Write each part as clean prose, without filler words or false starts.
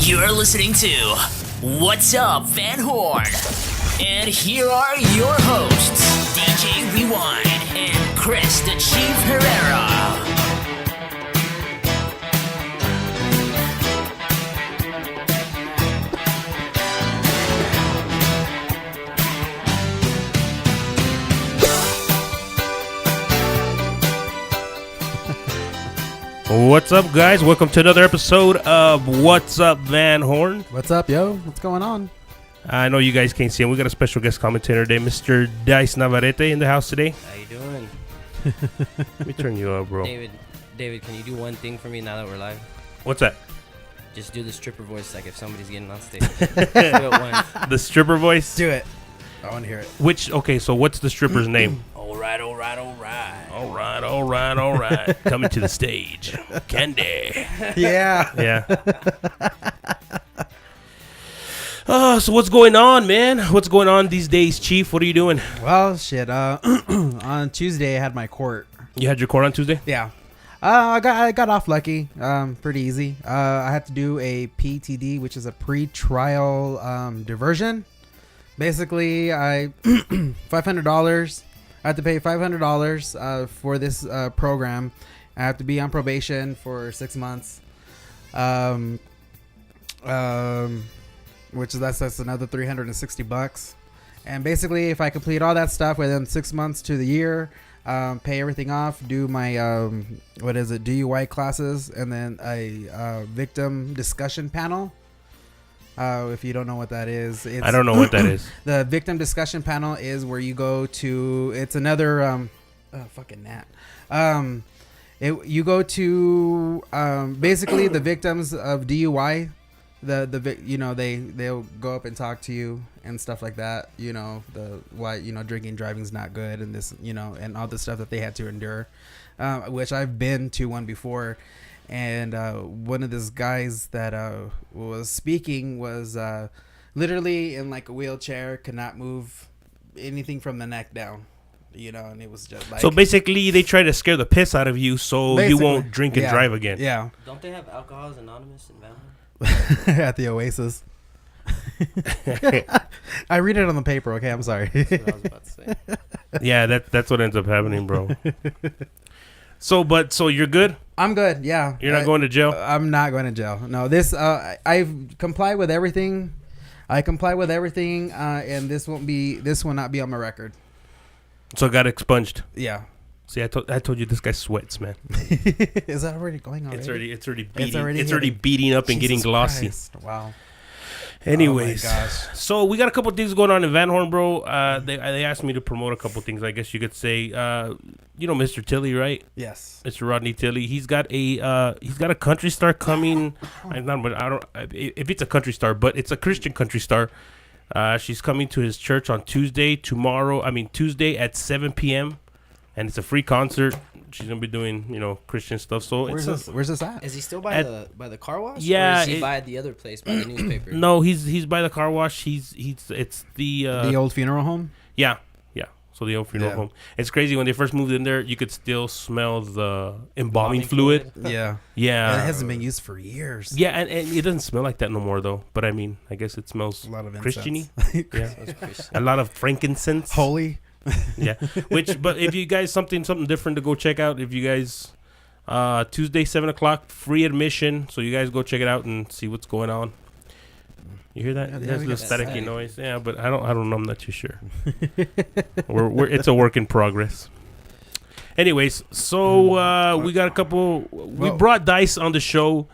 You're listening to What's Up, Van Horn? And here are your hosts, DJ Rewind and Chris the Chief Herrera. What's up, guys? Welcome to another episode of What's Up, Van Horn. What's up, yo? What's going on? I know you guys can't see him. We got a special guest commentator today, Mr. Dice Navarrete, in the house today. How you doing? Let me turn you up, bro. David, can you do one thing for me now that we're live? What's that? Just do the stripper voice like if somebody's getting on stage. Do it once. The stripper voice? Do it. I want to hear it. Okay, so what's the stripper's name? All right. All right. Coming to the stage. Candy. Yeah. Yeah. So what's going on, man? What's going on these days, Chief? What are you doing? Well, shit. On Tuesday, I had my court. You had your court on Tuesday? Yeah. I got off lucky. Pretty easy. I had to do a PTD, which is a pre-trial diversion. Basically, I $500. I have to pay $500 for this program. I have to be on probation for 6 months. Which is that's another $360. And basically, if I complete all that stuff within 6 months to the year, pay everything off, do my DUI classes, and then a victim discussion panel. If you don't know what that is, I don't know what that is. The victim discussion panel is where you go to. It's another fucking gnat. You go to basically the victims of DUI. They'll go up and talk to you and stuff like that. Drinking and driving is not good, and this and all the stuff that they had to endure, which I've been to one before. And one of these guys that was speaking was literally in like a wheelchair, could not move anything from the neck down, and it was just like. So basically, they try to scare the piss out of you so you won't drink and drive again. Yeah. Don't they have Alcoholics Anonymous in Valhalla? At the Oasis. I read it on the paper. Okay, I'm sorry. That's what I was about to say. Yeah, that's what ends up happening, bro. So you're good? I'm good. Yeah. You're not going to jail? I'm not going to jail. No, this I've complied with everything. I comply with everything, and this will not be on my record. So it got expunged. Yeah. See, I told you this guy sweats, man. Is that already going on? It's already beating up and getting glossy. Christ. Wow. Anyways, oh my gosh. So we got a couple things going on in Van Horn, bro. They asked me to promote a couple things. I guess you could say, Mr. Tilley, right? Yes. Mr. Rodney Tilley. He's got a country star coming. If it's a country star, but it's a Christian country star. She's coming to his church on Tuesday at 7 p.m. and it's a free concert. She's gonna be doing, Christian stuff. So where's this at? Is he still by the car wash? Yeah. Or is he by the other place by the newspaper? No, he's by the car wash. It's the old funeral home. Yeah. So the old funeral home. It's crazy when they first moved in there. You could still smell the embalming fluid. Yeah. Yeah. And it hasn't been used for years. Yeah, and it doesn't smell like that no more though. But I mean, I guess it smells a lot of Christian-y. Yeah. A lot of frankincense. Holy. Yeah. But if you guys something different to go check out, if you guys Tuesday 7:00 free admission, so you guys go check it out and see what's going on. You hear that? There's a staticky noise. Yeah, but I don't know. I'm not too sure. It's a work in progress. Anyways, so we got a couple. We brought Dice on the show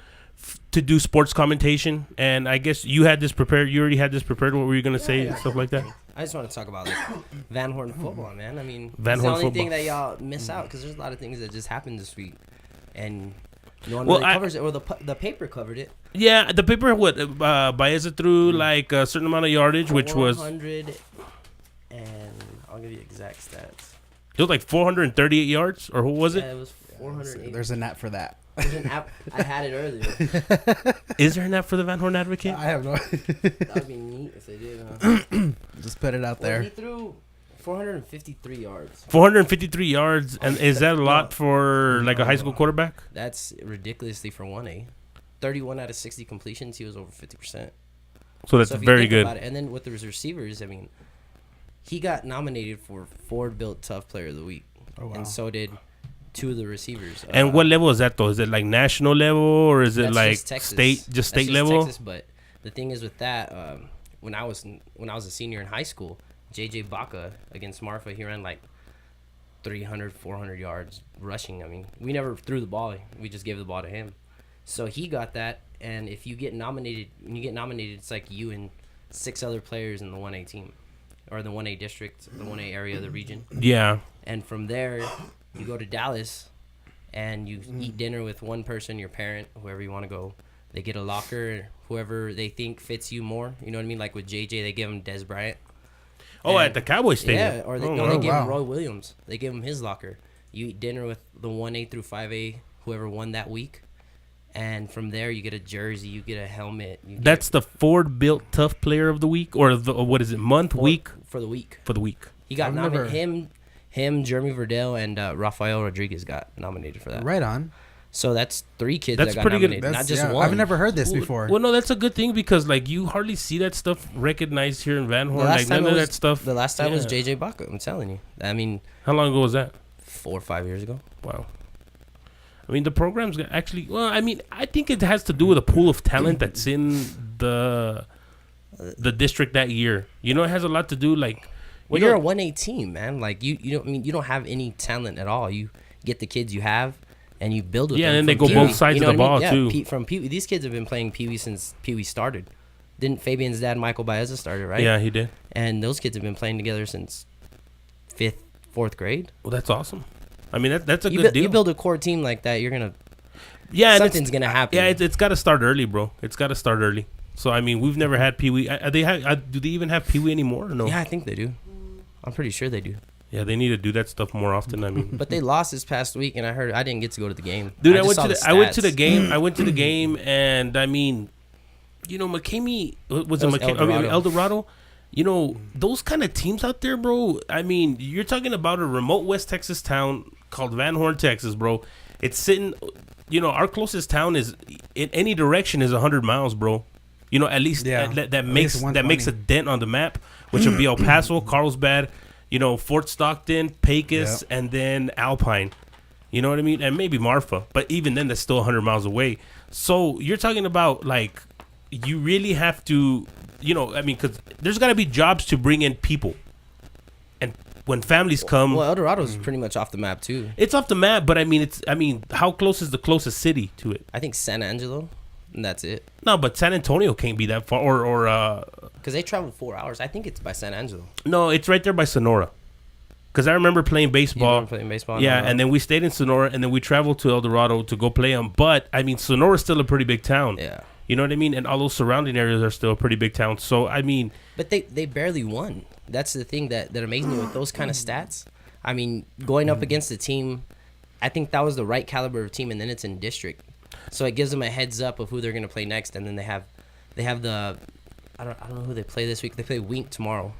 to do sports commentation, and I guess you had this prepared. You already had this prepared. What were you gonna say and stuff like that? I just want to talk about Van Horn football, man. I mean, Van it's Horn the only football. thing that y'all miss out because there's a lot of things that just happened this week, and no one Well, really covers it. Or the paper covered it. Yeah, the paper biased it through like a certain amount of yardage, which was 400, and I'll give you exact stats. it was like 438 yards, or what was it? Yeah, it was 480. There's an app for that. There's an app. I had it earlier. Is there an app for the Van Horn Advocate? I have no. That would be neat if they did. Huh? Just put it out there. He threw 453 yards. 453 yards, and is that a lot for like a high school quarterback? That's ridiculously for 1A. 31 out of 60 completions, he was over 50%. So that's So if you very think good. about it, and then with the receivers, I mean, he got nominated for Ford Built Tough Player of the Week, Oh, wow. and so did 2 of the receivers. And what level is that though? Is it like national level or is it That's like just Texas. state, That's state level? Texas, but the thing is with that, when I was a senior in high school, JJ Baca against Marfa, he ran like 300, 400 yards rushing. I mean, we never threw the ball; we just gave the ball to him. So he got that. And if you get nominated, it's like you and 6 other players in the 1A team, or the 1A district, the 1A area of the region. Yeah. And from there, you go to Dallas, and you eat dinner with one person, your parent, whoever you want to go. They get a locker, whoever they think fits you more. You know what I mean? Like with JJ, they give him Des Bryant. Oh, And- at the Cowboy Stadium. Yeah, or they, Oh, no, wow. they give him wow. Roy Williams. They give him his locker. You eat dinner with the 1A through 5A, whoever won that week. And from there, you get a jersey, you get a helmet. You get That's the Ford Built Tough Player of the Week, or what is it? Month, for- week for the week. for the week. He got I've never- nominated. Him, Jeremy Verdell, and Rafael Rodriguez got nominated for that. Right on. So that's 3 kids That's that got pretty good. nominated, not That's, just yeah, one. I've never heard this Well- before. Well, no, that's a good thing because like you hardly see that stuff recognized here in Van The Horn. last Like time none it of was- that stuff. The last time was Yeah. JJ Baca. I'm telling you. I mean, How long ago was that? 4 or 5 years ago. Wow. I mean, the program's actually. Well, I mean, I think it has to do with a pool of talent that's in the district that year. You know, it has a lot to do. Like, Well, you you're know- a 1A team, man. Like you don't. I mean, you don't have any talent at all. You get the kids you have, and you build with Yeah, them. and they from go Pee-wee. both sides You know of the what I ball, mean? too. Yeah, from Pee Wee. These kids have been playing Pee Wee since Pee Wee started. Didn't Fabian's dad, Michael Baeza, started, right? Yeah, he did. And those kids have been playing together since 5th, 4th grade. Well, that's awesome. I mean, that's a You, good deal. you build a core team like that, you're gonna. Yeah, and Something's gonna happen. Yeah, it's got to start early, bro. It's got to start early. So I mean, we've never had Pee Wee. Do they even have Pee Wee anymore? Or no. Yeah, I think they do. I'm pretty sure they do. Yeah, they need to do that stuff more often. I mean, But they lost this past week, and I didn't get to go to the game. dude, I just went saw to the stats. game. I went to the game, and I mean, you know, McCamey was it That was McCamey? Eldorado. El Dorado. You know, those kind of teams out there, bro. I mean, you're talking about a remote West Texas town called Van Horn, Texas, bro. It's sitting. You know, our closest town is in any direction is 100 miles, bro. You know, at least Yeah. that At makes least that makes a 120. dent on the map, which would be El Paso, Carlsbad, you know, Fort Stockton, Pecos, and then Alpine. You know what I mean? And maybe Marfa, but even then, that's still 100 miles away. So you're talking about like you really have to, you know, I mean, because there's got to be jobs to bring in people, and when families come, Well, El Dorado's pretty much off the map too. it's off the map. But I mean, how close is the closest city to it? I think San Angelo, and that's it. No, but San Antonio can't be that far. Or Because they travel 4 hours. I think it's by San Angelo. no, it's right there by Sonora. Because I remember playing You baseball. remember playing baseball? in Yeah, El and then we stayed in Sonora, and then we traveled to El Dorado to go play them. But I mean, Sonora's still a pretty big town. Dorado? Yeah. You know what I mean? And all those surrounding areas are still a pretty big town. So I mean, But they barely won. That's the thing that amazed me with those kind of stats. I mean, going up against a team, I think that was the right caliber of team, and then it's in district, so it gives them a heads up of who they're gonna play next. And then they have the I don't know who they play this week. They play Wink tomorrow,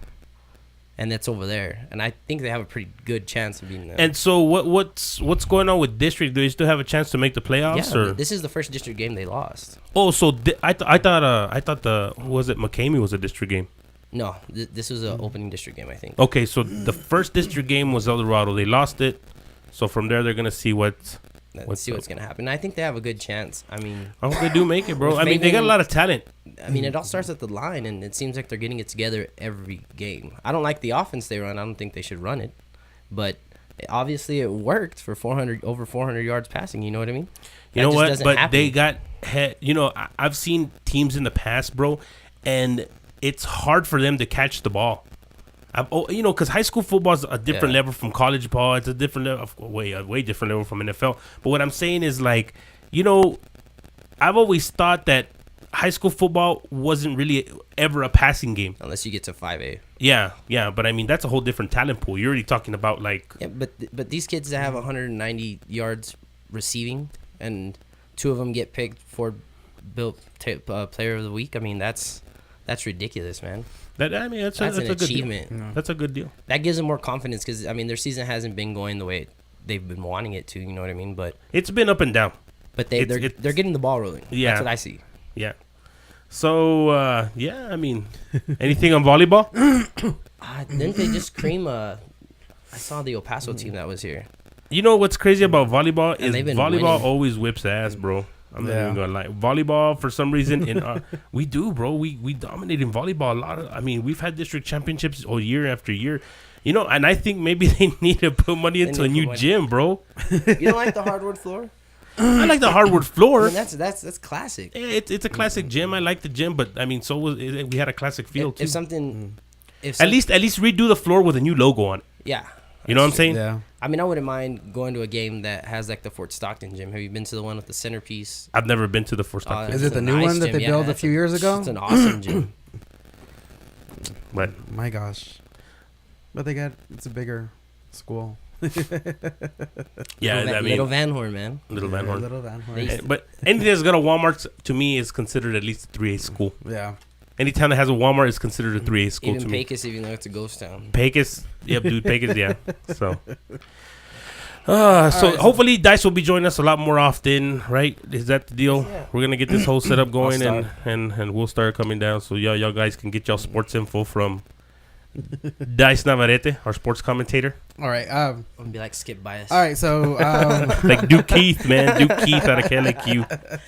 and that's over there. And I think they have a pretty good chance of beating them. and so what's going on with district? Do they still have a chance to make the playoffs? yeah, Or but this is the first district game they lost. oh, so I thought the who was it McCamey was a district game. No, this was an opening district game, I think. Okay, so the first district game was El Dorado. They lost it. So from there, they're gonna see what. Let's see what's gonna happen. I think they have a good chance. I mean, I hope they do make it, bro. With I mean, they got a Fabian- lot of talent. it all starts at the line, and it seems like they're getting it together every game. I don't like the offense they run. I don't think they should run it, but obviously it worked for over 400 yards passing. You know what I mean? You That know just what? doesn't But happen. they got, you know, I've seen teams in the past, bro, and it's hard for them to catch the ball. You know, because high school football is a different Yeah. level from college ball. It's a different level, a way different level from NFL. But what I'm saying is, like, you know, I've always thought that high school football wasn't really ever a passing game. unless you get to 5A. Yeah, but I mean, that's a whole different talent pool. You're already talking about, like, Yeah, but these kids that have 190 yards receiving, and 2 of them get picked for player of the week. I mean, that's ridiculous, man. that. I mean, that's That's a an good deal. achievement. That's a good deal. That gives them more confidence because I mean their season hasn't been going the way they've been wanting it to. You know what I mean? But It's been up and down. But they're getting the ball rolling. Yeah. That's what I see. Yeah. So yeah, I mean, anything on volleyball? Didn't they just cream? I saw the El Paso team that was here. You know what's crazy about volleyball is they've been volleyball winning. always whips ass, bro. I'm not Yeah. even gonna lie. Volleyball, for some reason, we do, bro. We dominate in volleyball a lot. I mean, we've had district championships all year after year. You know, and I think maybe they need to put money into a need to new put money. gym, bro. You don't like the hardwood floor? I like the hardwood I floor. mean, that's classic. Yeah, it's a classic gym. I like the gym, but I mean, so was we had a classic field too. If something, At least redo the floor with a new logo on it. yeah. You know what I'm saying? Yeah. I mean, I wouldn't mind going to a game that has like the Fort Stockton gym. Have you been to the one with the centerpiece? I've never been to the Fort Stockton, Is It's it the a new nice one that gym. they Yeah, built a that's few years ago? It's an awesome gym. but My gosh. But it's a bigger school. yeah, Little, I mean, Little Van Horn, man. Little Van Horn. Little Van Horn. They- But anything that's got a Walmart to me is considered at least a 3A school. Yeah. Any town that has a Walmart is considered a 3A school Even to me. Pecos, even though it's a ghost town. Pecos, yep, dude, Pecos, yeah. So, so right, so- hopefully Dice will be joining us a lot more often, right? Is that the deal? Yeah. We're gonna get this whole setup going, I'll and we'll start coming down. So y'all guys can get y'all sports info from Dice Navarrete, our sports commentator, All right. I'm gonna be like Skip Bias. All right. So. like Duke Keith, man, Duke Keith out of KLAQ.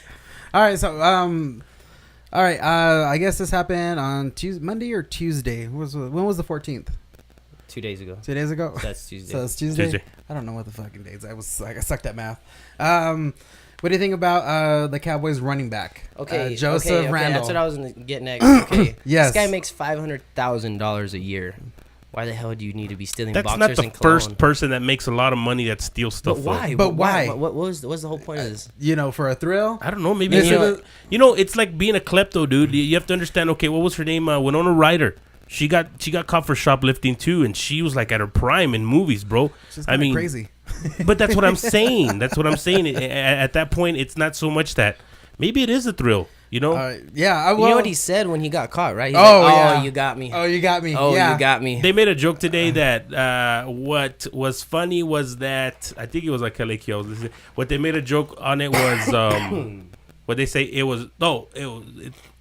All right. So. All right. I guess this happened on Monday or Tuesday. When was the 14th? 2 days ago. 2 days ago. That's Tuesday. So it's Tuesday? Tuesday. I don't know what the fucking dates. I sucked at math. What do you think about the Cowboys running back? Okay, Joseph okay, Randall. That's what I was getting at. Okay, Yes. this guy makes $500,000 a year. Why the hell do you need to be stealing That's boxers not the and cologne? first person that makes a lot of money that steals stuff. But though. why? But why? What's the whole point of this? For a thrill. I don't know. Maybe Is it's it you know, it's like being a klepto, dude. You have to understand. Okay, what was her name? Winona Ryder. She got caught for shoplifting too, and she was like at her prime in movies, bro. Just I mean, crazy. but that's what I'm saying. That's what I'm saying. At that point, it's not so much that maybe it is a thrill. You know, Yeah. You know what he said when he got caught, right? He's Oh, like, yeah. you got me. Oh, you got me. Oh, yeah. you got me. they made a joke today that what was funny was that I think it was like Kelly Kyo. What they made a joke on it was what they say it was. No,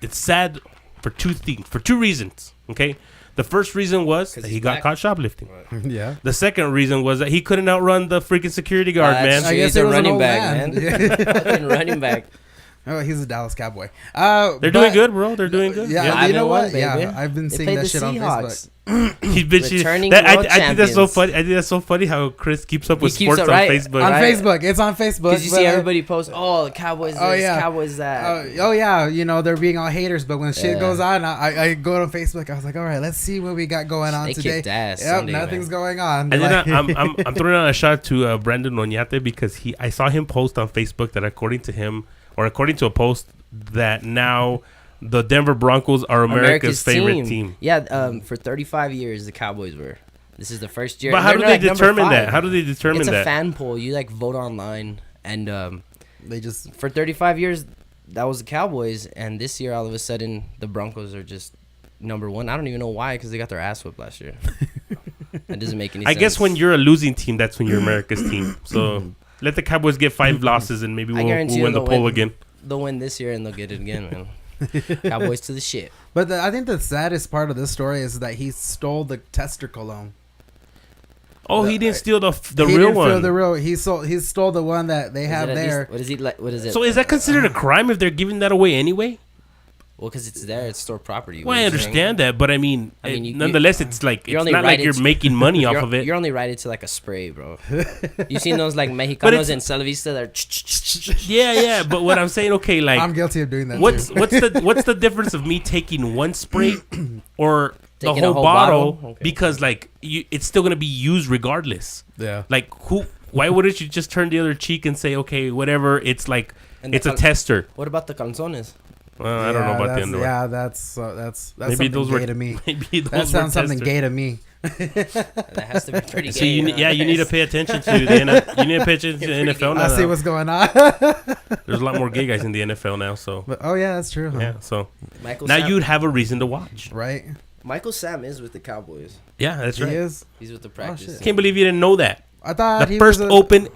it's sad for two reasons. Okay, the first reason was 'Cause that he's he got black. caught shoplifting. Yeah. The second reason was that he couldn't outrun the freaking security guard, man. I guess he's it a was an running old back, man. man. Fucking running back. Oh, he's a Dallas Cowboy. They're doing good, bro. They're doing good. Yeah, Yeah. you know 5-1, what? baby. Yeah, I've been They seeing played that the shit on Seahawks. Facebook. He's been Returning I world think that's so champions. funny. I think that's so funny how Chris keeps up with He keeps sports up, on right? Facebook. On Right. Facebook, it's on Facebook. Because you but, see everybody post, oh, the Cowboys this, Oh, yeah. Cowboys that. Oh yeah, they're being all haters, but when shit Yeah. goes on, I go on Facebook. I was like, all right, let's see what we got going on They today. kicked ass Yep, Sunday, nothing's man. going on. And Like- then I'm throwing out a shout to Brandon Oñate because I saw him post on Facebook that according to a post that now the Denver Broncos are America's favorite team. Yeah, for 35 years, the Cowboys were. This is the first year. But how They're do like they number determine 5. that? How do they determine It's a that? fan poll. You like vote online, and they just for 35 years, that was the Cowboys, and this year, all of a sudden, the Broncos are just number one. I don't even know why, because they got their ass whipped last year. That doesn't make any I sense. guess when you're a losing team, that's when you're America's team. So let the Cowboys get 5 losses and maybe I we'll guarantee win the they'll poll win. again. They'll win this year, and they'll get it again, man. Cowboys to the shit. But I think the saddest part of this story is that he stole the tester cologne. Oh, he didn't steal the He real didn't one. feel the real. He stole the one that they have Is it at there. least- what is he like? What is it? So is that considered a crime if they're giving that away anyway? Well, because it's there, it's store property. Well, I understand that, but I mean, nonetheless, it's like you're it's only not like righted you're to- making money off of it. You're only righted to like a spray, bro. You seen those like Mexicanos in Sala Vista? They're Yeah, but what I'm saying, okay, like I'm guilty of doing that. what's too. what's the difference of me taking one spray or the Taking a whole whole bottle? bottle? Okay. Because like it's still gonna be used regardless. Yeah. Like why wouldn't you just turn the other cheek and say, okay, whatever? It's like And it's the a tester. What about the calzones? Well, I don't know about the underwear. Yeah, that's Maybe something those gay were to me. maybe those That sounds were something testers. gay to me. That has to be pretty gay. So you need to pay attention to the you need to pay attention to the NFL I see now. what's going on. There's a lot more gay guys in the NFL now, so But oh yeah, that's true. Huh? yeah. So Michael now Sam, you'd have a reason to watch. Right? Michael Sam is with the Cowboys. Yeah, that's He right. is. He's with the shit. practice. Can't believe you didn't know that. I thought The he first was open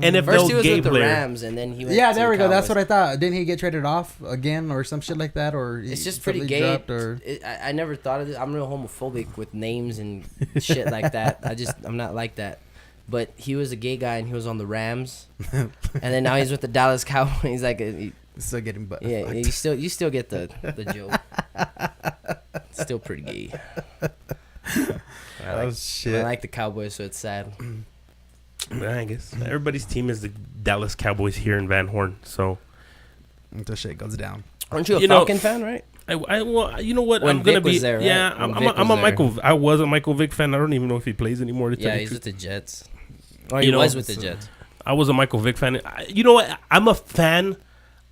NFL First he was game with the player. Rams, and then he went. Yeah, to there the we go. That's Cowboys. what I thought. Didn't he get traded off again or some shit like that? Or It's just something pretty gay. dropped, or I never thought of it. I'm real homophobic with names and shit like that. I'm not like that. But he was a gay guy and he was on the Rams, and then now he's with the Dallas Cowboys. He's like, still getting butt. yeah, fucked. you still get the joke. It's still pretty gay. I shit. like the Cowboys, so it's sad. I guess everybody's team is the Dallas Cowboys here in Van Horn. So Until shit goes down. Aren't you a You know- Falcon fan, right? well, you know what? When I'm gonna Vic was be there, right? yeah. When I'm Vic a was there. Michael. I was a Michael Vick fan. I don't even know if he plays anymore. To tell Yeah, you he's the with truth. the Jets. Or he You know, was with the Jets. I was a Michael Vick fan. You know what? I'm a fan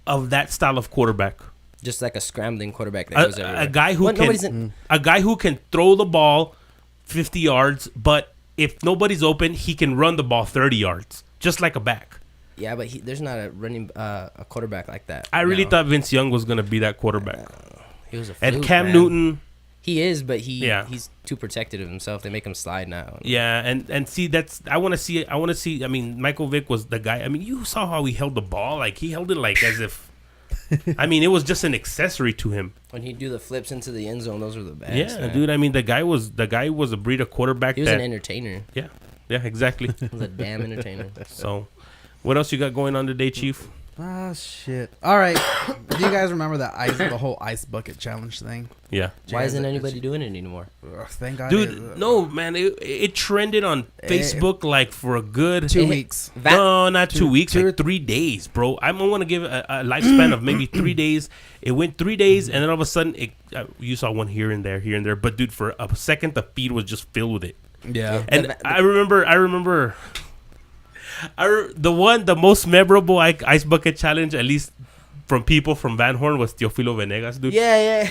of that style of quarterback. Just like a scrambling quarterback that goes everywhere. A guy who What, nobody's can in- a guy who can throw the ball 50 yards, but if nobody's open, he can run the ball 30 yards, just like a back. Yeah, but there's not a quarterback like that. I really No. thought Vince Young was gonna be that quarterback. He was a And fluke, Cam man. Newton, He is, but Yeah. he's too protective of himself. They make him slide now. yeah, and see I want to see. I mean, Michael Vick was the guy. I mean, you saw how he held the ball. Like he held it like as if. I mean, it was just an accessory to him. When he'd do the flips into the end zone, those were the best. Yeah, man. dude. I mean, the guy was a breed of quarterback. He was that, an entertainer. yeah, exactly. He was a damn entertainer. So, what else you got going on today, Chief? Ah, shit. All right. Do you guys remember the whole ice bucket challenge thing? Yeah. Why isn't anybody doing it anymore? Ugh, thank God. Dude, no, man. It trended on Facebook like for a good 2 It- weeks. no, not 2 weeks, two- like 3 days, bro. I'm gonna want to give a lifespan of maybe 3 days. It went 3 days, and then all of a sudden, you saw one here and there. But dude, for a second, the feed was just filled with it. Yeah. And I remember, the most memorable ice bucket challenge, at least from people from Van Horn, was Teofilo Venegas, dude. Yeah.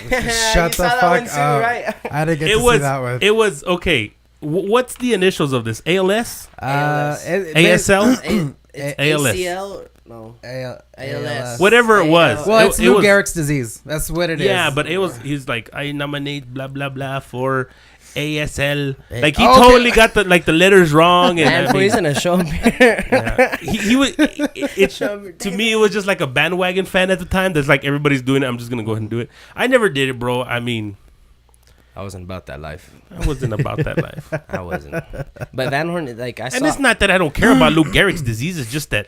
Shut the fuck up. right? I didn't get It to was see that one. it was okay. What's the initials of this? ALS? ASL? It's ALS. ACL? No. ALS. Whatever it was. ALS. Well, it's Lou was, Gehrig's disease. That's what it is. yeah, but he's like, I nominate blah blah blah for ASL. Like he Okay. totally got the letters wrong, and Man, I mean, he's in a show. yeah. he was. To me, it was just like a bandwagon fan at the time. That's like everybody's doing it. I'm just gonna go ahead and do it. I never did it, bro. I mean, I wasn't about that life. I wasn't about that life. I wasn't. But Van Horn, like I And saw, it's not that I don't care about Lou Gehrig's disease. It's just that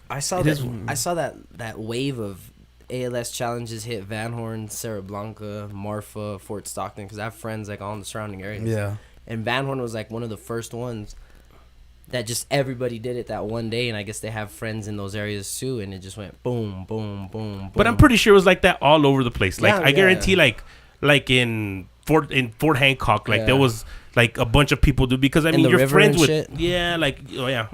I saw it that. is- I saw that wave of ALS challenges hit Van Horn, Serra Blanca, Marfa, Fort Stockton, because I have friends like all in the surrounding areas. Yeah. And Van Horn was like one of the first ones that just everybody did it that one day, and I guess they have friends in those areas too, and it just went boom, boom, boom, boom. But I'm pretty sure it was like that all over the place. Like Yeah, I guarantee, yeah. like in Fort Hancock, like Yeah. there was like a bunch of people do because I In mean the you're river friends and with shit? yeah, like oh yeah.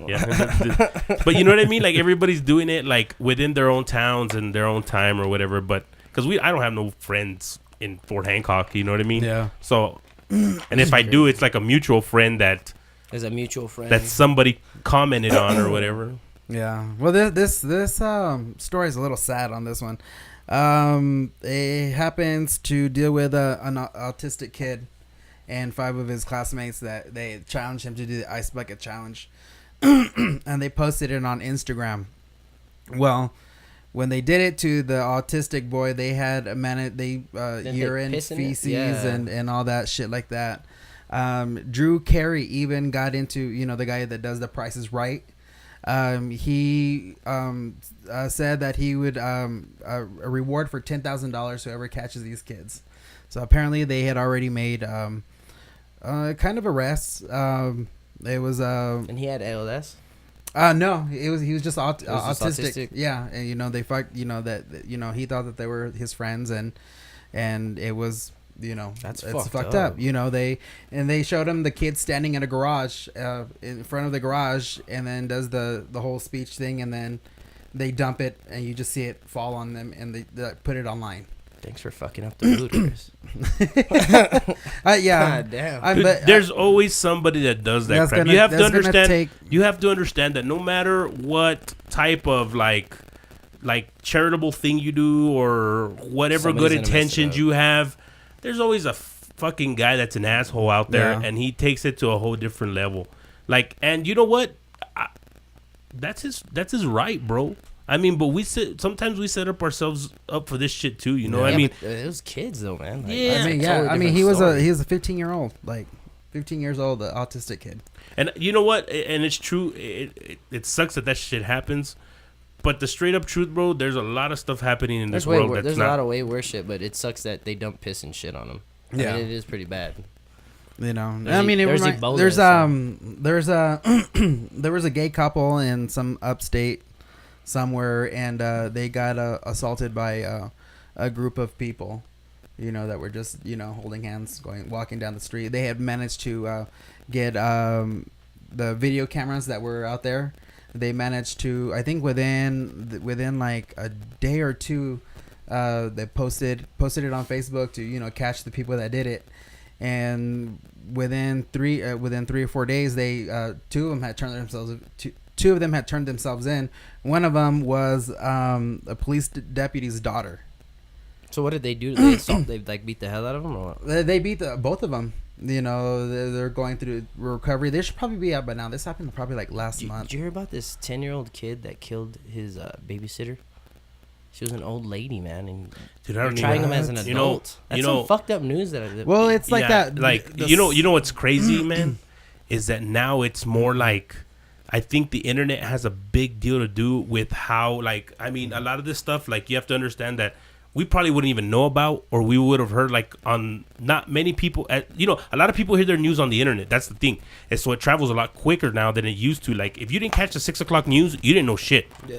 But you know what I mean? Like everybody's doing it like within their own towns and their own time or whatever. But because I don't have no friends in Fort Hancock, you know what I mean? Yeah. So, and if I do, it's like a mutual friend that There's a mutual friend. somebody commented on or whatever. Yeah. Well, this story is a little sad on this one. It happens to deal with an autistic kid and 5 of his classmates that they challenged him to do the ice bucket challenge, and they posted it on Instagram. Well, when they did it to the autistic boy, they had they urine, piss in it? feces, Yeah. and all that shit like that. Drew Carey even got into, the guy that does The Price is Right. He said that he would a reward for $10,000 whoever catches these kids. So apparently they had already made kind of arrests. It was and he had ALS. no, he was just was just autistic. autistic? Yeah, and they fucked. That he thought that they were his friends, and it was. That's it's fucked up. They showed him the kid standing in a garage, in front of the garage, and then does the whole speech thing, and then they dump it, and you just see it fall on them, and they put it online. Thanks for fucking up the mood, Chris. Yeah, God damn. Dude, there's always somebody that does that That's crap. gonna- You have to that's gonna understand. take- You have to understand that no matter what type of like charitable thing you do or whatever Somebody's good gonna mess it intentions up. you have, there's always a fucking guy that's an asshole out there, Yeah. and he takes it to a whole different level. Like, and you know what? That's his right, bro. I mean, but sometimes we set up ourselves up for this shit too. You know what I mean? It was kids though, man. Like, Yeah. I mean, totally I mean, different he was story. a 15-year-old, like 15 years old, the autistic kid. And you know what? And it's true. It sucks that shit happens. But the straight up truth, bro, there's a lot of stuff happening in this world that's There's not. a lot of way worse shit, but it sucks that they dump piss and shit on them. Yeah. I mean, it is pretty bad. You know, There's I mean, there's Ebola, so- there's a there was a gay couple in some upstate somewhere, and they got assaulted by a group of people, you know, that were just, you know, holding hands, walking down the street. They had managed to get the video cameras that were out there. They managed to, I think within like a day or two, they posted it on Facebook to, you know, catch the people that did it. And within 3 or 4 days, they two of them had turned themselves in. One of them was a police deputy's daughter. So what did they do? They like beat the hell out of them, or what? They beat both of them. You know, they're going through recovery. They should probably be out by now. This happened probably like last month. Did you hear about this 10-year-old kid that killed his babysitter? She was an old lady, man, and Dude, I they're don't trying even- him as an You know- adult. you That's know- some fucked up news that. Well, it's like Yeah, that. Like, you know what's crazy, man, is that now it's more like, I think the internet has a big deal to do with how, like, I mean, a lot of this stuff, like, you have to understand that we probably wouldn't even know about, or we would have heard, like, on not many people, you know, a lot of people hear their news on the internet. That's the thing. And so it travels a lot quicker now than it used to. Like, if you didn't catch the 6 o'clock news, you didn't know shit. Yeah.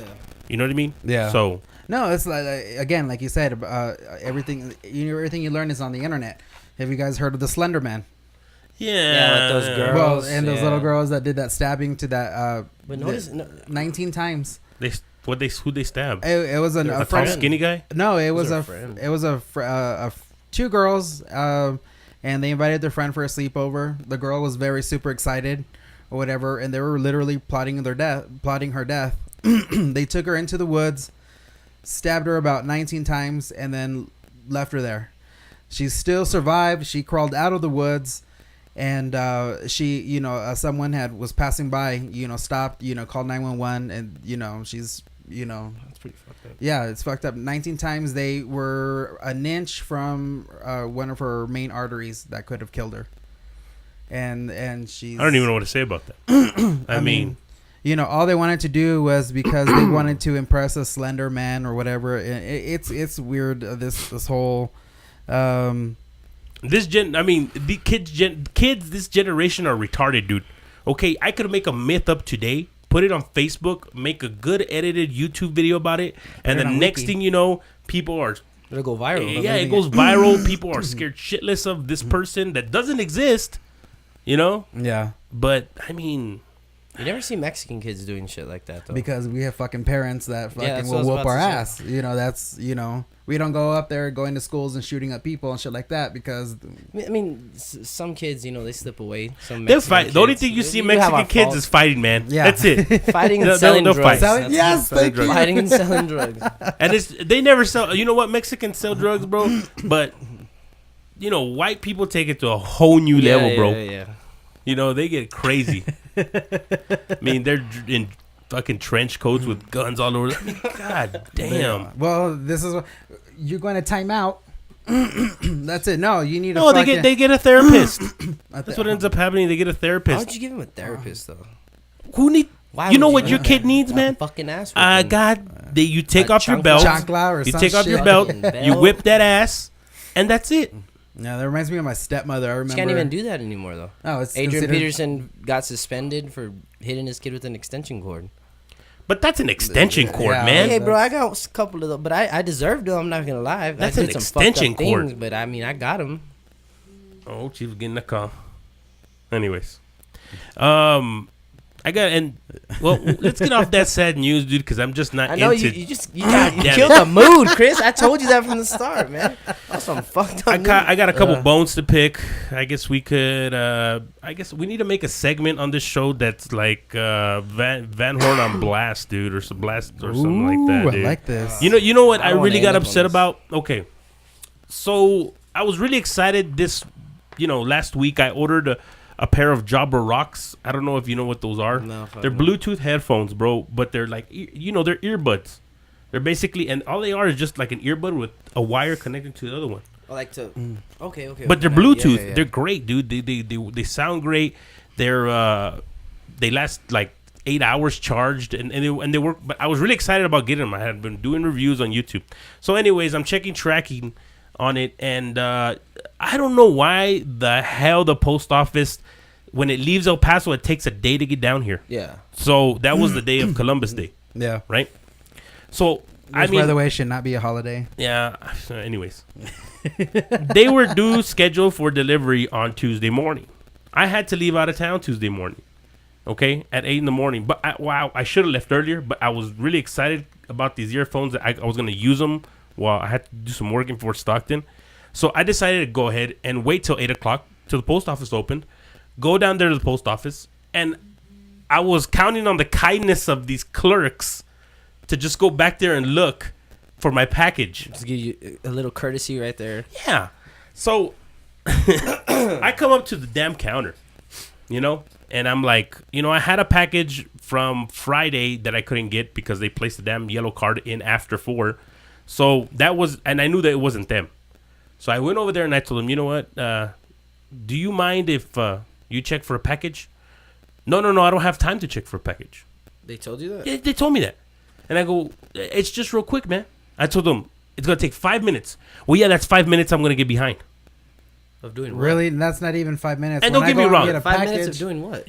You know what I mean? Yeah. So, No, it's like again, like you said, everything you learn is on the internet. Have you guys heard of the Slender Man? yeah. with those girls. Well, and those yeah. little girls that did that stabbing to that. But notice, no, 19 times. Who they stabbed? It was A a tall, friend. skinny guy? No, it was their a friend. it was two girls, and they invited their friend for a sleepover. The girl was very super excited, or whatever, and they were literally plotting her death. They took her into the woods, stabbed her about 19 times, and then left her there. She still survived. She crawled out of the woods, and she, you know, someone was passing by, you know, stopped, you know, called 911, and you know, she's, you know, That's pretty fucked up. yeah, it's fucked up. 19 times. They were an inch from one of her main arteries that could have killed her. And she's, I don't even know what to say about that. I mean, you know, all they wanted to do was because they wanted to impress a slender man or whatever. It's weird. This whole, I mean, the kids this generation are retarded, dude. Okay, I could make a myth up today, put it on Facebook, make a good edited YouTube video about it, and it the on next Wiki. thing you know, people are it'll go viral. yeah, it goes viral. People are scared shitless of this person that doesn't exist, you know. yeah, But I mean, You never see Mexican kids doing shit like that though. because we have fucking parents that fucking that's what I will was whoop about our to say. ass. You know, that's, you know, we don't go up there going to schools and shooting up people and shit like that because I mean, some kids, you know, they slip away. Some they'll Mexican fight. The only kids, thing you see we have Mexican our kids faults. is fighting, man. Yeah. That's it. Fighting and They'll- selling they'll drugs. fight. That's- yes, Selling thank you. drugs. Fighting and selling drugs. And they never sell. You know what? Mexicans sell drugs, bro. But you know, white people take it to a whole new level, bro. Yeah. You know, they get crazy. I mean, they're in fucking trench coats with guns all over. I mean, God damn. Well, this is what you're going to time out. That's it. No, you need. No, they get a therapist. That's That's what ends up happening. They get a Why therapist. would you give him a therapist though? Who need? Why You know would what your do kid that? needs, A man? Fucking ass. God, you take A off your chancla. belt. Chancla or You some take off your shit. belt. Fucking You belt. whip that ass, and that's it. Yeah, that reminds me of my stepmother. I remember. She can't even do that anymore though. Oh, it's Adrian considered- Peterson got suspended for hitting his kid with an extension cord. But that's an extension cord, Yeah, man. Hey, bro, I got a couple of them, but I deserved them. I'm not gonna lie. That's I an did some fucked up extension cord. things, but I mean, I got them. Oh, she was getting a call. Anyways, let's get off that sad news, dude, because I'm just not I know into. you Damn killed it. the mood, Chris. I told you that from the start, man. That's some fucked up. I got a couple bones to pick. I guess we could. I guess we need to make a segment on this show that's like Van Horn on blast, dude, or some blast or something like that. Ooh, Dude. I like this. You know what I I don't wanna really got end up on upset this. about? Okay, so I was really excited this, last week I ordered a pair of Jabra Rocks. I don't know if you know what those are. No, fuck They're no. Bluetooth headphones, bro, but they're like, they're earbuds. They're basically, and all they are is just like an earbud with a wire connected to the other one. I like to. Okay. But they're Yeah, Bluetooth. yeah. They're great, dude. They sound great. They last like 8 hours charged, and they work. But I was really excited about getting them. I had been doing reviews on YouTube. So, anyways, I'm checking tracking on it, and I don't know why the hell the post office, when it leaves El Paso, it takes a day to get down here. Yeah. So that was the day of Columbus Day, Yeah. right? So Which, I mean, by the way, should not be a holiday. yeah. Anyways, they were due scheduled for delivery on Tuesday morning. I had to leave out of town Tuesday morning, okay, at 8 in the morning. But I should have left earlier. But I was really excited about these earphones. I was going to use them while I had to do some work in Fort Stockton. So I decided to go ahead and wait till 8 o'clock till the post office opened. Go down there to the post office, and I was counting on the kindness of these clerks to just go back there and look for my package. Just give you a little courtesy right there. Yeah. So I come up to the damn counter, and I'm like, I had a package from Friday that I couldn't get because they placed the damn yellow card in after 4. So that was, and I knew that it wasn't them. So I went over there and I told them, you know what? Do you mind if you check for a package? No, I don't have time to check for a package. They told you that? Yeah, they told me that. And I go, it's just real quick, man. I told them, it's going to take 5 minutes. Well, yeah, that's 5 minutes I'm going to get behind. Of doing what? Really? That's not even 5 minutes. And When don't I get me go and wrong. get a 5 minutes package- of doing what?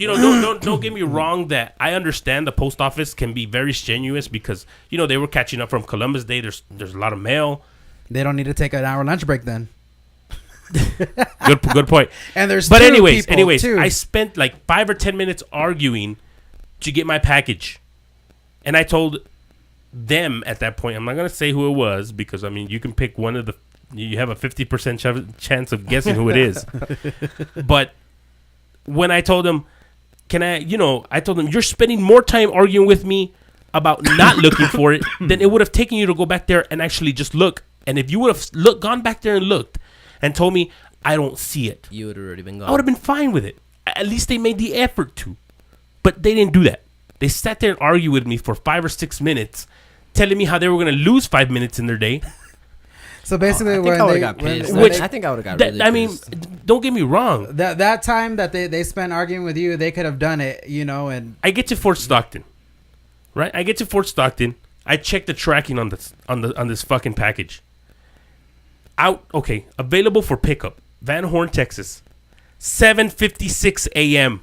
Don't get me wrong that I understand the post office can be very strenuous because, they were catching up from Columbus Day. There's a lot of mail. They don't need to take an hour lunch break then. Good point. And there's But two anyways, people, too. I spent like 5 or 10 minutes arguing to get my package. And I told them at that point, I'm not going to say who it was because, you can pick one of the, you have a 50% chance of guessing who it is. But when I told them, I told them, you're spending more time arguing with me about not looking for it than it would have taken you to go back there and actually just look. And if you would have gone back there and looked and told me, I don't see it, You would have already been I gone. would have been fine with it. At least they made the effort to. But they didn't do that. They sat there and argued with me for 5 or 6 minutes, telling me how they were going to lose 5 minutes in their day. So basically, I think when I would they, have got when- pissed. when they- I think I would have got really pissed. Don't get me wrong. that time that they spent arguing with you, they could have done it, and I get to Fort Stockton, right? I get to Fort Stockton. I check the tracking on this fucking package. Available for pickup, Van Horn, Texas, 7:56 a.m.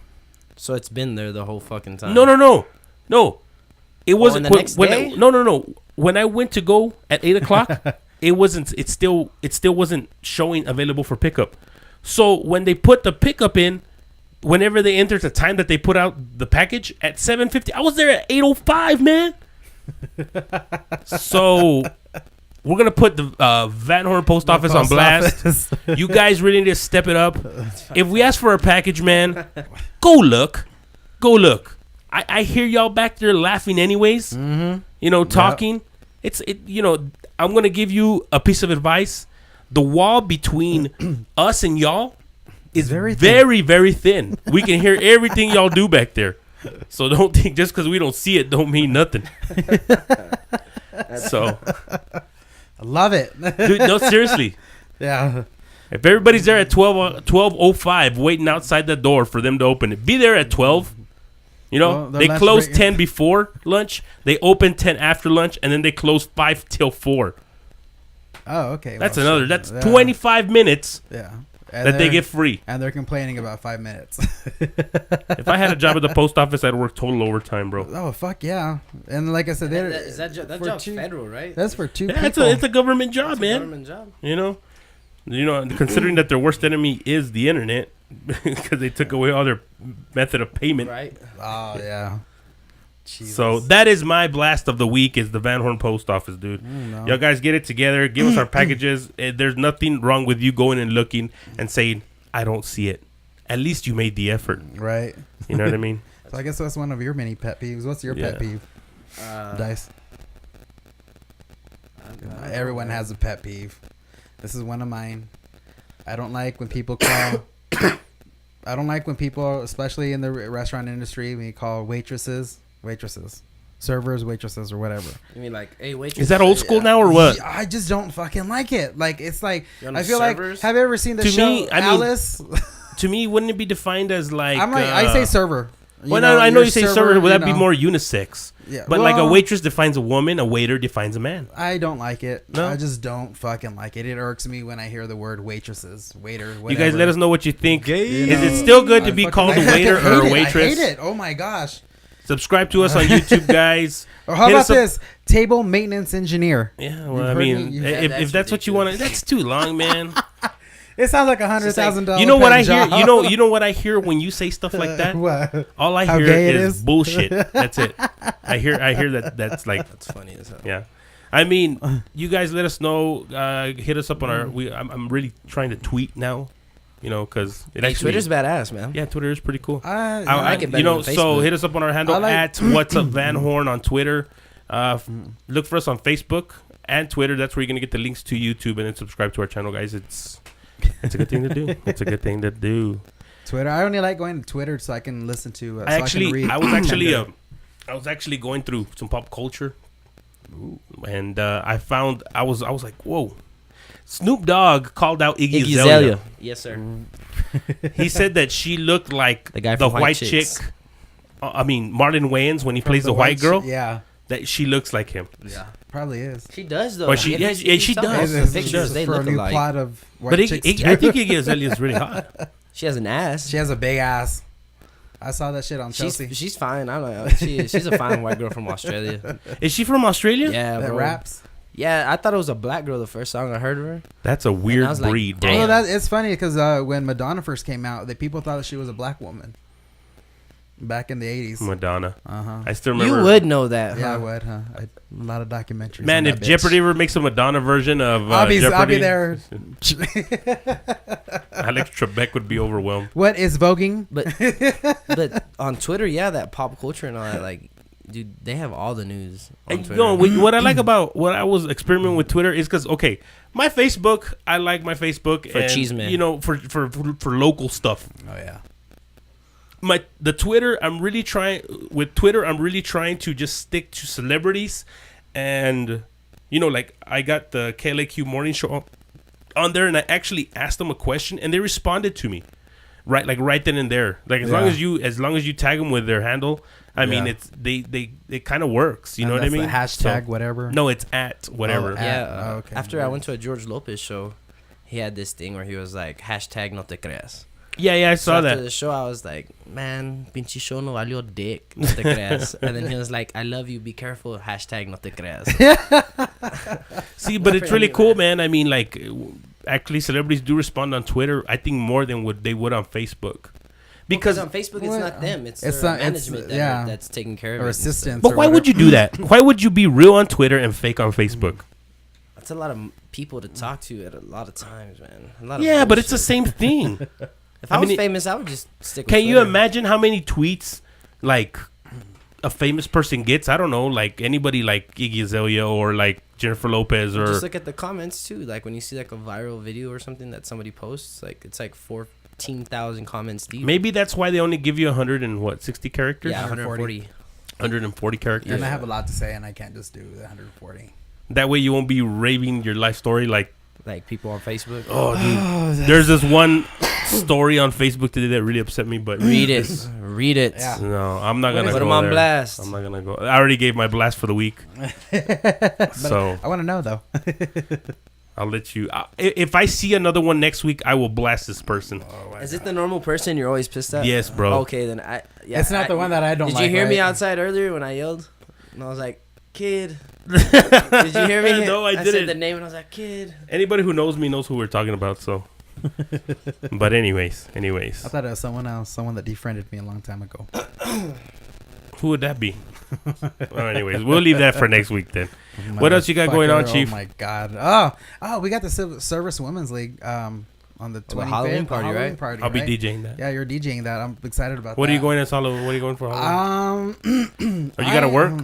So it's been there the whole fucking time. No. It wasn't. the next day? No. When I went to go at 8 o'clock, it wasn't. It still wasn't showing available for pickup. So when they put the pickup in, whenever they entered the time that they put out the package at 7:50, I was there at 8:05, man. So we're gonna put the Van Horn Post Office on Post blast. office. You guys really need to step it up. If we ask for a package, man, go look. I hear y'all back there laughing anyways. Talking. I'm gonna give you a piece of advice. The wall between us and y'all is Very very, thin. very thin. We can hear everything y'all do back there. So don't think just because we don't see it don't mean nothing. So, I love it. dude, no, seriously. Yeah. If everybody's there at 12:05 waiting outside the door for them to open it, be there at 12. Well, the they lunch close break- 10 before lunch, they open 10 after lunch, and then they close 5 till 4. Oh, okay. That's well, another. That's yeah. 25 minutes Yeah. that they they're- get free. And they're complaining about 5 minutes. If I had a job at the post office, I'd work total overtime, bro. Oh, fuck yeah. And like I said, they're, That for job's two- federal, right? that's for two Yeah, people. it's a government job, It's a man. government job. Considering that their worst enemy is the internet, because they took away all their method of payment. Right? Oh, yeah. Jesus. So that is my blast of the week. Is the Van Horn Post Office, dude. no. Y'all guys get it together. Give us our packages. There's nothing wrong with you going and looking and saying, "I don't see it." At least you made the effort. Right. You know what I mean? So I guess that's one of your many pet peeves. What's your pet Yeah. peeve, Dice? Everyone has a pet peeve. This is one of mine. I don't like when people call I don't like when people, especially in the restaurant industry, when you call waitresses, servers, waitresses, or whatever. You mean like, hey, wait. Is that old school now or what? I just don't fucking like it. Like, it's like, You're on I the feel servers? like, have you ever seen the To show me, I mean, Alice? To me, wouldn't it be defined as like? I'm like, I say server. Well, no, I know your you say server. Would you that be know. more unisex? Yeah, But like a well- waitress defines a woman, a waiter defines a man. I don't like it. No? I just don't fucking like it. It irks me when I hear the word waitresses, waiter, whatever. You guys let us know what you think. You Is know, it still good to I be fucking- called I a fucking waiter hate or a it. waitress? I hate it. Oh my gosh. Subscribe to us on YouTube, guys. Or how Hit about us up- this? Table maintenance engineer. Yeah, well, You've I heard mean, me- if that's what you want, that's too long, man. It sounds like $100,000. You know what I hear? job. You know what I hear when you say stuff like that? What? All I How hear gay it is is? bullshit. That's it. I hear that. That's like, That's funny as hell. yeah. I mean, you guys let us know. Hit us up on our. I'm really trying to tweet now, you know, because it Hey, actually. Twitter's badass, man. Yeah, Twitter is pretty cool. I like it better you know, than so Facebook. hit us up on our handle I like- at What's Up Van Horn on Twitter. Look for us on Facebook and Twitter. That's where you're gonna get the links to YouTube, and then subscribe to our channel, guys. It's a good thing to do. It's a good thing to do. Twitter. I only like going to Twitter so I can listen to. So I was actually going through some pop culture, and I was like, whoa. Snoop Dogg called out Iggy Azalea. Yes, sir. He said that she looked like The guy the from white White chick. Chicks. I mean, Marlon Wayans when he plays the white girl. Yeah, That she looks like him. yeah, probably is. She does though. Well, she- yeah, she does. The This is pictures they for a look new alike. plot of white But chicks I too. think Iggy Azalea is really hot. She has an ass. She has a big ass. I saw that shit on Chelsea. She's fine. I don't know. She's a fine white girl from Australia. Is she from Australia? Yeah, that bro. raps. Yeah, I thought it was a black girl the first song I heard of her. That's a weird was like, breed, bro. damn. Well, it's funny because when Madonna first came out, people thought that she was a black woman. Back in the 80s. Madonna. Uh-huh. I still remember. You would know that. Yeah, I huh? would, huh? A lot of documentaries. Man, on if that bitch. Jeopardy ever makes a Madonna version of I'll be Jeopardy, there. Alex Trebek would be overwhelmed. What is voguing? But on Twitter, yeah, that pop culture and all that, like, dude, they have all the news on And, Twitter. what I like about what I was experimenting with Twitter is because my Facebook, I like my Facebook For and, cheeseman. you know, for local stuff. Oh yeah. The Twitter, I'm really trying to just stick to celebrities, and you know, like I got the KLAQ morning show on there, and I actually asked them a question, and they responded to me, right then and there. Like as long as you tag them with their handle, I mean, Yeah. it's it kind of works. You know what I That's mean? the hashtag So- whatever. No, it's at whatever. Oh, Yeah, Oh, okay. after I went to a George Lopez show, he had this thing where he was like, hashtag no te creas. Yeah, I So saw after that. the show, I was like, man, pinche show no valió dick, no te creas. And then he was like, I love you, be careful, hashtag no te creas. See, but it's really cool, man. I mean, like, actually, celebrities do respond on Twitter. I think more than what they would on Facebook, Because because. on Facebook, it's Well, not them. It's it's their not- it's- management yeah. that's taking care of Or it. and stuff. assistants. But or why would you whatever. do that? Why would you be real on Twitter and fake on Facebook? That's a lot of people to talk to at a lot of times, man. A lot of Yeah, but it's the bullshit. same thing. If I was mean, famous, I would just stick with Can you Twitter. imagine how many tweets like a famous person gets? I don't know, like anybody like Iggy Azalea or like Jennifer Lopez or Just look at the comments too. Like when you see like a viral video or something that somebody posts, like it's like 14,000 comments deep. maybe that's why they only give you 160 characters. Yeah, 140. 140 characters. And I have a lot to say, and I can't just do the 140. That way you won't be raving your life story like, Like people on Facebook. oh, dude. There's this one story on Facebook today that really upset me, but Read it. Read it. Yeah. no, I'm not gonna Put go them on there. blast. I'm not gonna go. I already gave my blast for the week, so I want to know though. I'll let you. If I see another one next week, I will blast this person. Is it the normal person you're always pissed at? Yes, bro. Okay, then yeah, It's not the one that I don't Did like. you hear me right? outside earlier when I yelled? And I was like, kid. Did you hear me? No, I said didn't. the name and I was like, kid. Anybody who knows me knows who we're talking about. So, but anyways, I thought it was someone else, someone that defriended me a long time ago. who would that be? Well, anyways, we'll leave that for next week then. What else you got going on, Motherfucker, Chief? Oh my god! Oh, we got the Service Women's League on the 25th Halloween party, right? Party, I'll be right? DJing that. Yeah, you're DJing that. I'm excited about What that. are you going as Halloween? What are you going for Halloween? Um, Are you gotta work?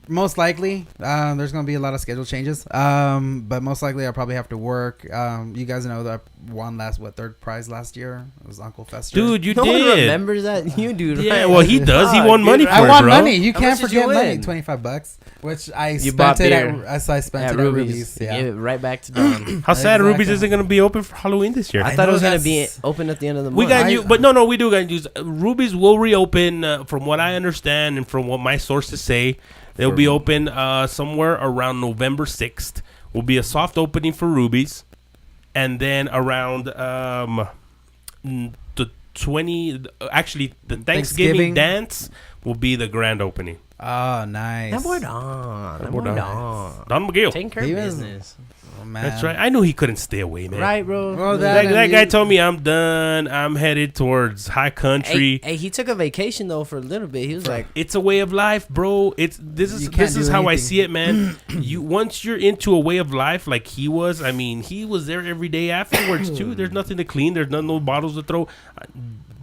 most likely, there's gonna be a lot of schedule changes. But most likely, I'll probably have to work. You guys know that I won third prize last year. It was Uncle Fester. Dude, you No one did. remembers that. You do, right? Yeah, well, he does. He won Fuck, money dude, for I it, won bro. money. You How can't much did you forget money. win? $25, which I You spent bought it beer at. I spent At it Ruby's. at Ruby's. You Yeah. gave it right back to Don. How sad Ruby's Exactly. isn't going to be open for Halloween this year. I thought it know was gonna be that's- open at the end of the We month. got I- you, but no, we do got use. Ruby's will reopen. From what I understand and from what my sources say, they'll be open somewhere around November 6th. Will be a soft opening for Ruby's, and then around the 20. Actually, the Thanksgiving Thanksgiving. dance will be the grand opening. Oh, nice. That boy Don. That boy Don. Don. Don McGill. Taking care of He was- business. Oh, man. That's right. I knew he couldn't stay away, man. Right, bro. Well, That guy told me I'm done. I'm headed towards high country. Hey, he took a vacation though for a little bit. He was like, It's a way of life, bro. This You can't is do how I anything. see it, man. Once you're into a way of life like he was, I mean, he was there every day afterwards too. There's nothing to clean. There's no bottles to throw.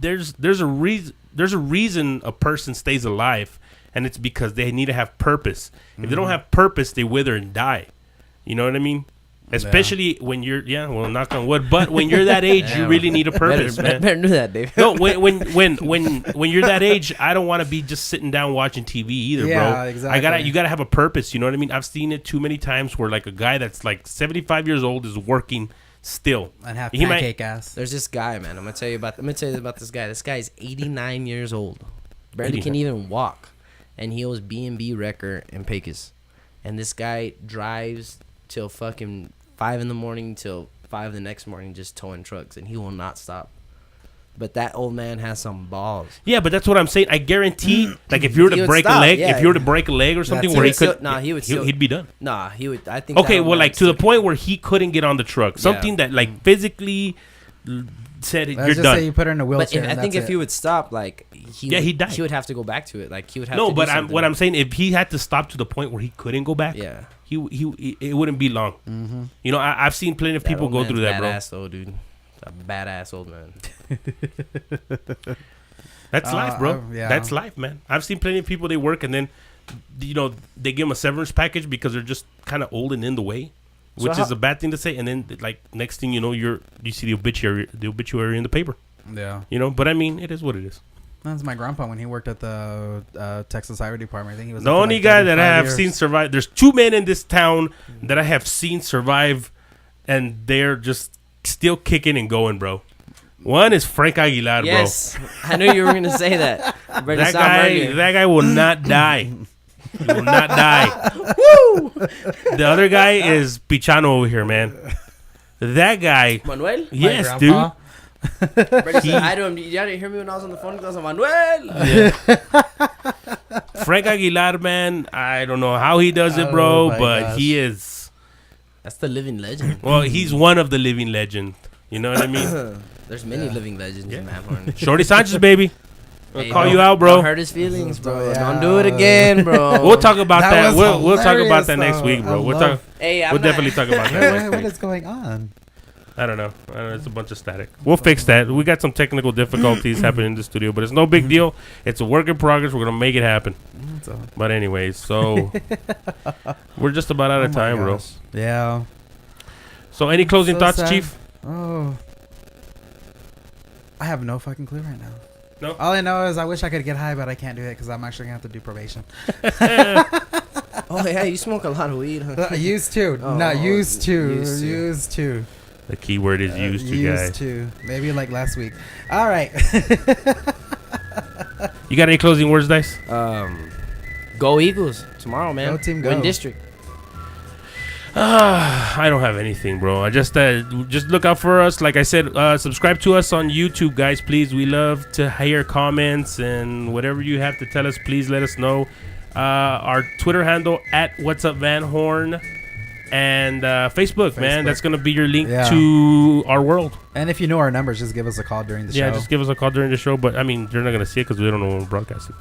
There's a reason a person stays alive, and it's because they need to have purpose. If they don't have purpose, they wither and die. You know what I mean? Especially when you're knock on wood. But when you're that age, you really need a purpose, man. better do that, Dave. No, when you're that age, I don't want to be just sitting down watching TV either, Yeah, bro. exactly. You gotta have a purpose. You know what I mean? I've seen it too many times where like a guy that's like 75 years old is working still. And have He might- pancake ass. There's this guy, man. I'm gonna tell you about this guy. This guy is 89 years old, barely 89. can even walk, and he owns B&B Wrecker in Pecos. And this guy drives till fucking 5 in the morning till 5 the next morning, just towing trucks, and he will not stop. But that old man has some balls. Yeah, but that's what I'm saying. I guarantee, like if you were He to would break a stop, leg, yeah. if you were to break a leg or something That's where it. he could, He would still. he'd be done. Nah, he would. I think. Okay, that old well, man like to the still- point where he couldn't get on the truck, something that like physically said Let's you're just done. say you put her in a But wheelchair. I think if he would stop, like he'd die. He would have to go back to it. Like he would have. No, to but do something. what I'm saying, if he had to stop to the point where he couldn't go back, Yeah. he it wouldn't be long. Mm-hmm. You know, I've seen plenty of That people old go man's through that, bro. Badass though, dude. A badass old man. That's life, bro. yeah. That's life, man. I've seen plenty of people they work and then, you know, they give them a severance package because they're just kind of old and in the way, So which is a bad thing to say. And then, like next thing you know, you see the obituary in the paper. Yeah. You know, but I mean, it is what it is. That's my grandpa when he worked at the Texas Highway Department. I think he was The there for only like guy that I 35 have years. seen survive. There's 2 men in this town that I have seen survive, and they're just still kicking and going, bro. One is Frank Aguilar, Yes, I knew you were gonna say that. bro. That guy will not die. He will not die. Woo! The other guy is Pichano over here, man. That guy, Manuel. My yes, grandpa. dude. Brady said hi to him. You didn't hear me when I was on the phone because I was like, Manuel. Frank Aguilar, man. I don't know how he does it, bro, Oh, my but gosh. he is. That's the living legend. Well, he's one of the living legend. You know what I mean? There's many living legends in Manhorn. Shorty Sanchez, baby. I'll Hey, call don't- you out, bro. Don't hurt his feelings, bro. Yeah. Don't do it again, bro. We'll talk about That that. was We'll talk about hilarious, that next though. week, bro. I We'll love- talk. Hey, I'm We'll not- definitely talk about that next What week. is going on? I don't know. It's a bunch of static. We'll fix that. We got some technical difficulties happening in the studio, but it's no big deal. It's a work in progress. We're gonna make it happen. So, But anyways, so we're just about out of oh my time, bro. gosh. Yeah. So any closing So thoughts, sad. Chief? Oh. I have no fucking clue right now. No? All I know is I wish I could get high, but I can't do it because I'm actually gonna have to do probation. Oh yeah, you smoke a lot of weed, huh? Used to, Oh, not used to, used to. used to. The key word is used to, guys. Used to. Maybe like last week. All right. You got any closing words, Dice? Go Eagles tomorrow, man. Go team, Win go. district. I don't have anything, bro. I just look out for us. Like I said, subscribe to us on YouTube, guys. Please, we love to hear comments and whatever you have to tell us. Please let us know. Our Twitter handle at What's Up Van Horn, and Facebook, man. Facebook. That's gonna be your link Yeah. to our world. And if you know our numbers, just give us a call during the Yeah, show. just give us a call during the show. But I mean, you're not gonna see it because we don't know when we're broadcasting.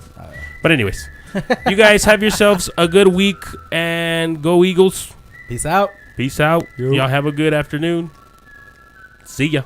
But anyways, you guys have yourselves a good week and go Eagles. Peace out. Peace out. Yo. Y'all have a good afternoon. See ya.